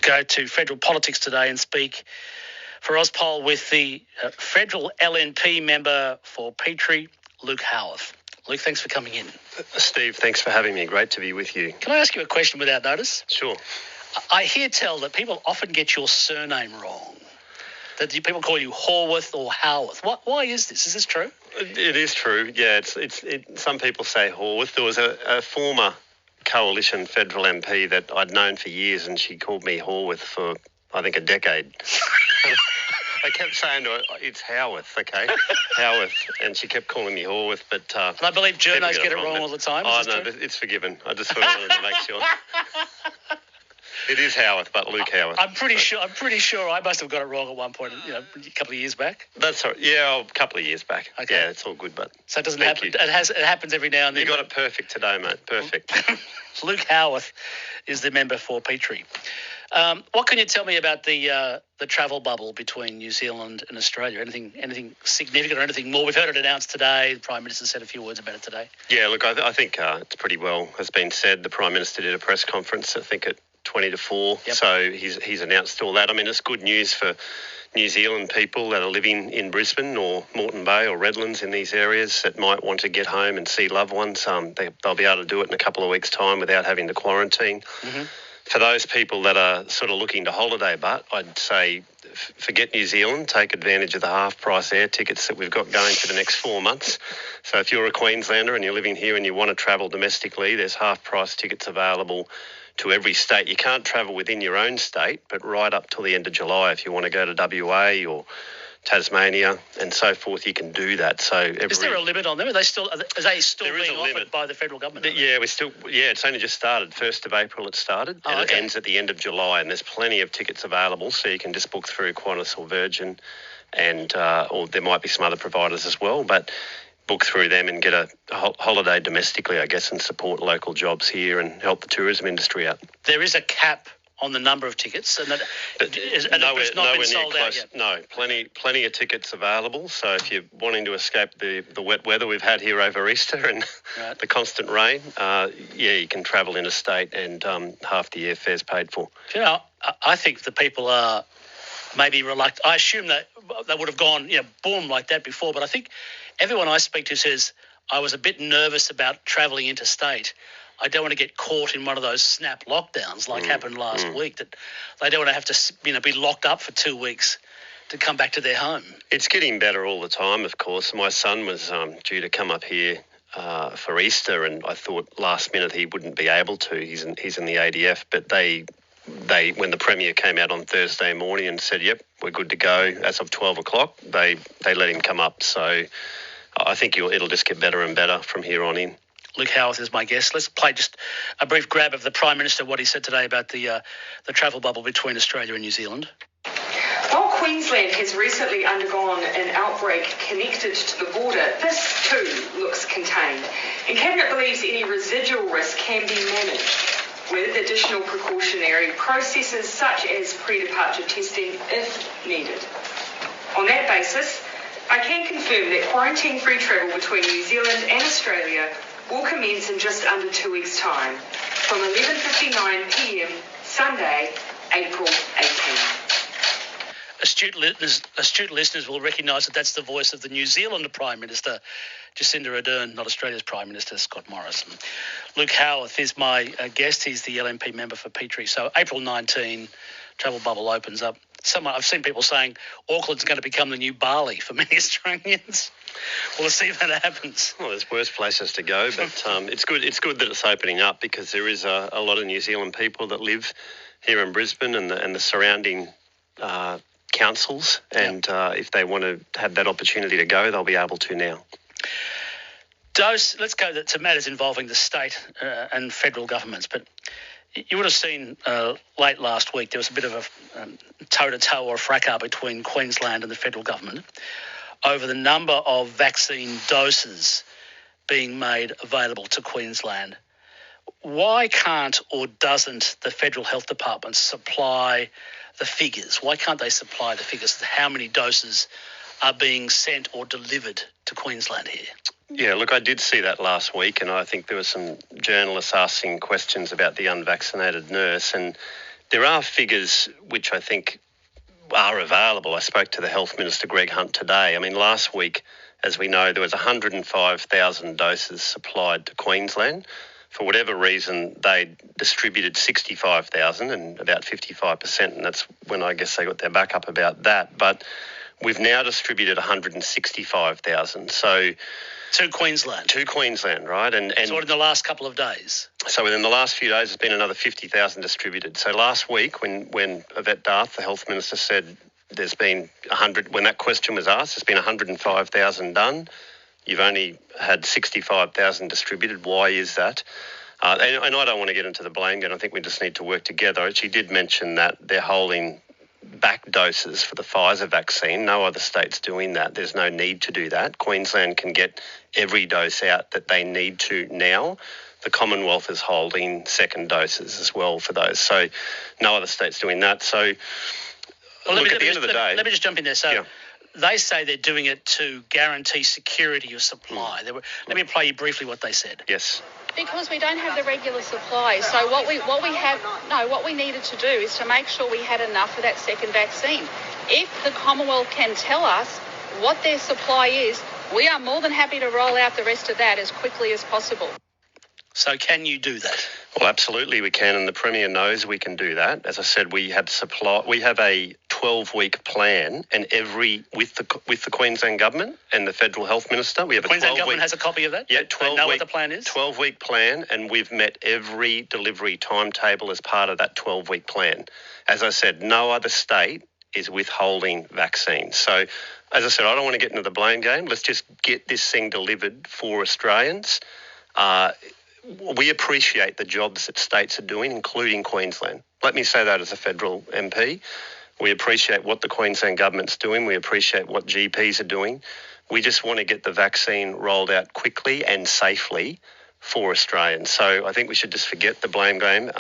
go to federal politics today and speak for Ozpol with the federal LNP member for Petrie, Luke Howarth. Luke, thanks for coming in. Steve, thanks for having me. Great to be with you. Can I ask you a question without notice? Sure. I hear tell that people often get your surname wrong, that people call you Horwath or Howarth. Why is this? Is this true? It is true, yeah. Some people say Horwath. There was a former Coalition federal MP that I'd known for years, and she called me Horwath for, I think, a decade. I kept saying to her, it's Howarth, okay? Howarth. And she kept calling me Horwath, but... and I believe journos get it wrong all the time. No, it's forgiven. I just wanted to make sure. It is Howarth, but Luke Howarth. I'm pretty sure I must have got it wrong at one point, a couple of years back. That's all right. Yeah, a couple of years back. Okay. Yeah, it's all good, but... So it doesn't happen. It happens every now and then. You got it perfect today, mate. Perfect. Luke Howarth is the member for Petrie. What can you tell me about the travel bubble between New Zealand and Australia? Anything significant or anything more? We've heard it announced today. The Prime Minister said a few words about it today. Yeah, look, I think it's pretty well has been said. The Prime Minister did a press conference, I think, at 20 to 4. Yep. So he's announced all that. I mean, it's good news for New Zealand people that are living in Brisbane or Moreton Bay or Redlands in these areas that might want to get home and see loved ones. They'll be able to do it in a couple of weeks' time without having to quarantine. Mm-hmm. For those people that are sort of looking to holiday, but I'd say forget New Zealand, take advantage of the half-price air tickets that we've got going for the next 4 months. So if you're a Queenslander and you're living here and you want to travel domestically, there's half-price tickets available to every state. You can't travel within your own state, but right up till the end of July, if you want to go to WA or Tasmania and so forth, you can do that. So is there a limit on them? Are they still being offered by the federal government? Yeah, it's only just started. 1st of April it started, and it ends at the end of July, and there's plenty of tickets available, so you can just book through Qantas or Virgin, and or there might be some other providers as well, but book through them and get a holiday domestically, I guess, and support local jobs here and help the tourism industry out. There is a cap on the number of tickets, and it's not been sold out yet. No, plenty of tickets available. So if you're wanting to escape the wet weather we've had here over Easter and the constant rain, you can travel interstate and half the airfare's paid for. I think the people are maybe reluctant. I assume that they would have gone, boom, like that before, but I think everyone I speak to says, I was a bit nervous about travelling interstate. I don't want to get caught in one of those snap lockdowns like happened last week, that they don't want to have to be locked up for 2 weeks to come back to their home. It's getting better all the time, of course. My son was due to come up here for Easter, and I thought last minute he wouldn't be able to. He's in the ADF, but they when the Premier came out on Thursday morning and said, yep, we're good to go as of 12 o'clock, they let him come up. So I think it'll just get better and better from here on in. Luke Howarth is my guest. Let's play just a brief grab of the Prime Minister, what he said today about the travel bubble between Australia and New Zealand. While Queensland has recently undergone an outbreak connected to the border, this too looks contained. And Cabinet believes any residual risk can be managed with additional precautionary processes such as pre-departure testing if needed. On that basis, I can confirm that quarantine-free travel between New Zealand and Australia will commence in just under 2 weeks' time, from 11:59 p.m. Sunday, April 18th. Astute listeners will recognise that that's the voice of the New Zealand Prime Minister, Jacinda Ardern, not Australia's Prime Minister, Scott Morrison. Luke Howarth is my guest. He's the LNP member for Petrie. So April 19, travel bubble opens up. I've seen people saying Auckland's going to become the new Bali for many Australians. We'll see if that happens. Well, there's worse places to go, but it's good. It's good that it's opening up because there is a lot of New Zealand people that live here in Brisbane and the surrounding councils, and if they want to have that opportunity to go, they'll be able to now. Let's go to matters involving the state and federal governments, but you would have seen late last week there was a bit of a toe-to-toe or a fracas between Queensland and the federal government over the number of vaccine doses being made available to Queensland. Why can't or doesn't the Federal Health Department supply the figures? Why can't they supply the figures of how many doses are being sent or delivered to Queensland here? Yeah, look, I did see that last week, and I think there were some journalists asking questions about the unvaccinated nurse, and There are figures which I think are available. I spoke to the Health Minister, Greg Hunt, today. I mean, last week, as we know, there was 105,000 doses supplied to Queensland. For whatever reason, they distributed 65,000 and about 55%, and that's when I guess they got their back up about that. But we've now distributed 165,000. So to Queensland, right? And so in the last couple of days. So within the last few days, there's been another 50,000 distributed. So last week, when Yvette D'Arth, the Health Minister, said there's been 100, when that question was asked, there's been 105,000 done. You've only had 65,000 distributed. Why is that? And I don't want to get into the blame game. I think we just need to work together. She did mention that they're holding back doses for the Pfizer vaccine. No other state's doing that. There's no need to do that. Queensland can get every dose out that they need to now. The Commonwealth is holding second doses as well for those. So no other state's doing that. So at the end of the day... Let me just jump in there. So yeah. They say they're doing it to guarantee security of supply. Let me play you briefly what they said. Yes. Because we don't have the regular supply. So what we needed to do is to make sure we had enough of that second vaccine. If the Commonwealth can tell us what their supply is, we are more than happy to roll out the rest of that as quickly as possible. So can you do that? Well, absolutely we can, and the Premier knows we can do that. As I said, we have a 12-week plan, and with the Queensland Government and the Federal Health Minister, we have Queensland Government has a copy of that? Yeah, they know what the plan is? 12-week plan, and we've met every delivery timetable as part of that 12-week plan. As I said, no other state is withholding vaccines. So, as I said, I don't want to get into the blame game. Let's just get this thing delivered for Australians. We appreciate the jobs that states are doing, including Queensland. Let me say that as a federal MP. We appreciate what the Queensland Government's doing. We appreciate what GPs are doing. We just want to get the vaccine rolled out quickly and safely for Australians. So I think we should just forget the blame game.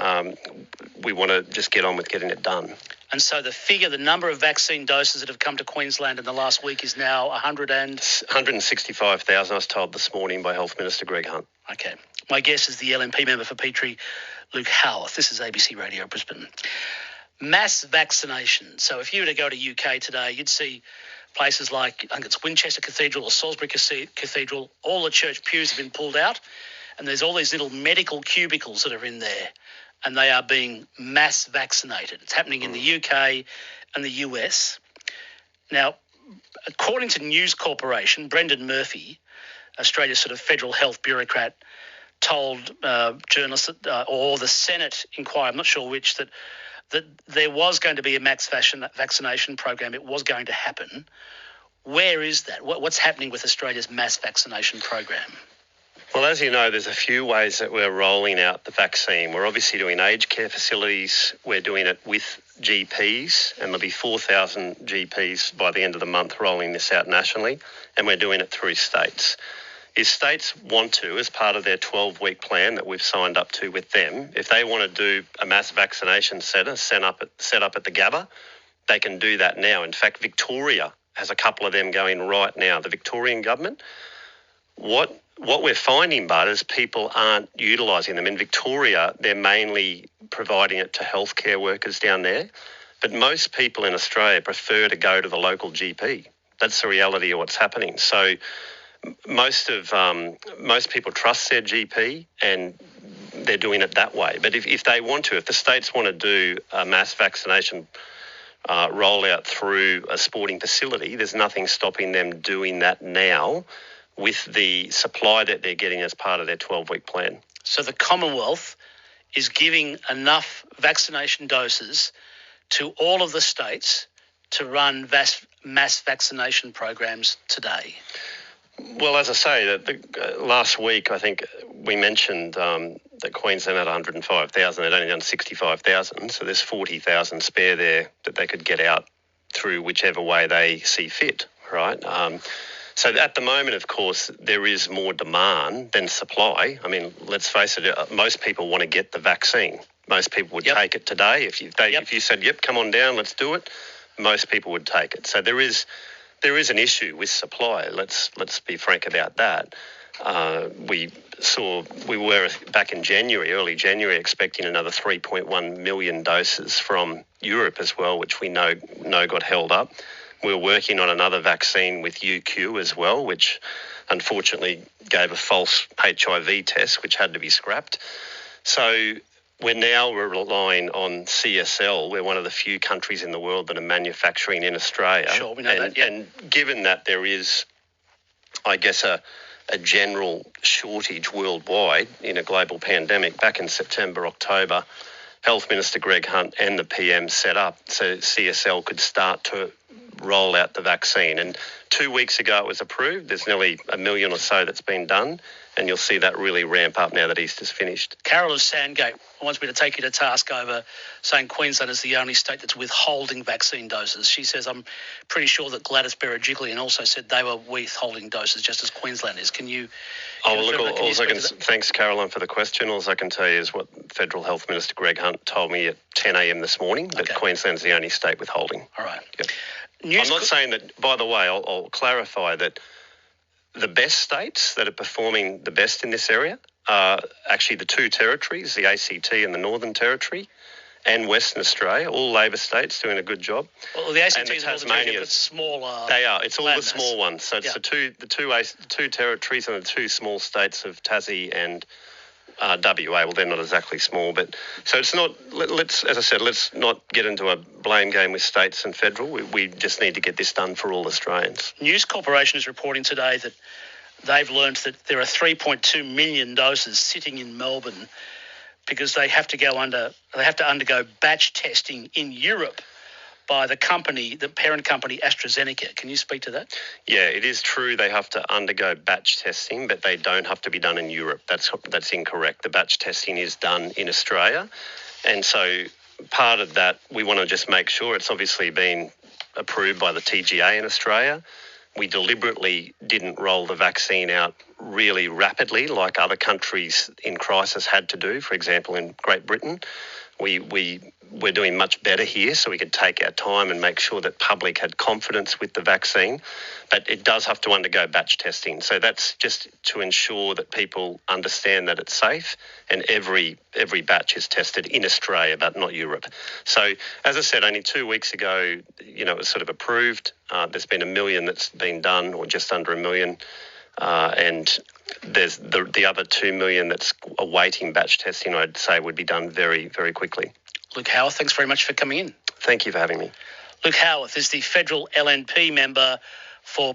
We want to just get on with getting it done. And so the number of vaccine doses that have come to Queensland in the last week is now 165,000, I was told this morning by Health Minister Greg Hunt. Okay. My guest is the LNP member for Petrie, Luke Howarth. This is ABC Radio Brisbane. Mass vaccination. So if you were to go to UK today, you'd see places like, I think it's Winchester Cathedral or Salisbury Cathedral, all the church pews have been pulled out, and there's all these little medical cubicles that are in there, and they are being mass vaccinated. It's happening in the UK and the US. Now, according to News Corporation, Brendan Murphy, Australia's sort of federal health bureaucrat, told journalists or the Senate inquiry, I'm not sure which, that there was going to be a mass vaccination program. It was going to happen. Where is that? What's happening with Australia's mass vaccination program? Well, as you know, there's a few ways that we're rolling out the vaccine. We're obviously doing aged care facilities. We're doing it with GPs, and there'll be 4,000 GPs by the end of the month rolling this out nationally, and we're doing it through states. If states want to, as part of their 12-week plan that we've signed up to with them, if they want to do a mass vaccination centre set up at the Gabba, they can do that now. In fact, Victoria has a couple of them going right now. The Victorian government, what we're finding, Bud, is people aren't utilising them. In Victoria, they're mainly providing it to healthcare workers down there, but most people in Australia prefer to go to the local GP. That's the reality of what's happening. So most people trust their GP and they're doing it that way. But if they want to, if the states want to do a mass vaccination rollout through a sporting facility, there's nothing stopping them doing that now with the supply that they're getting as part of their 12-week plan. So the Commonwealth is giving enough vaccination doses to all of the states to run mass vaccination programs today? Well, as I say, last week I think we mentioned that Queensland had 105,000. They'd only done 65,000, so there's 40,000 spare there that they could get out through whichever way they see fit, right? So at the moment, of course, there is more demand than supply. I mean, let's face it, most people want to get the vaccine. Most people would take it today. If you said, yep, come on down, let's do it, most people would take it. So there is an issue with supply. Let's be frank about that. We were back in early January, expecting another 3.1 million doses from Europe as well, which we know got held up. We're working on another vaccine with UQ as well, which unfortunately gave a false HIV test, which had to be scrapped. So we're now relying on CSL. We're one of the few countries in the world that are manufacturing in Australia. Sure, we know that. Yeah. And given that there is, I guess, a general shortage worldwide in a global pandemic, back in September, October, Health Minister Greg Hunt and the PM set up so CSL could start to roll out the vaccine. And 2 weeks ago it was approved. There's nearly 1 million or so that's been done, and you'll see that really ramp up now that Easter's finished. Carol of Sandgate wants me to take you to task over saying Queensland is the only state that's withholding vaccine doses. She says, I'm pretty sure that Gladys Berejiklian also said they were withholding doses just as Queensland is. Can you... Thanks, Caroline, for the question. All I can tell you is what Federal Health Minister Greg Hunt told me at 10 a.m. this morning, that Queensland's the only state withholding. All right. Yep. I'm not saying that, by the way, I'll clarify that the best states that are performing the best in this area are actually the two territories, the ACT and the Northern Territory, and Western Australia, all Labor states doing a good job. Well, the ACT is Tasmania, but smaller. They are. It's all landmass. The small ones. So it's the two territories and the two small states of Tassie and WA. Well, they're not exactly small, but so it's not. As I said, let's not get into a blame game with states and federal. We just need to get this done for all Australians. News Corporation is reporting today that they've learned that there are 3.2 million doses sitting in Melbourne because they have to undergo batch testing in Europe by the parent company AstraZeneca. Can you speak to that? Yeah, it is true they have to undergo batch testing, but they don't have to be done in Europe. That's incorrect. The batch testing is done in Australia. And so part of that, we want to just make sure it's obviously been approved by the TGA in Australia. We deliberately didn't roll the vaccine out really rapidly like other countries in crisis had to do. For example, in Great Britain, we're doing much better here, so we could take our time and make sure that public had confidence with the vaccine. But it does have to undergo batch testing. So that's just to ensure that people understand that it's safe, and every batch is tested in Australia, but not Europe. So as I said, only 2 weeks ago, it was sort of approved. There's been 1 million that's been done, or just under 1 million. And there's the other 2 million that's awaiting batch testing, I'd say would be done very, very quickly. Luke Howarth, thanks very much for coming in. Thank you for having me. Luke Howarth is the federal LNP member for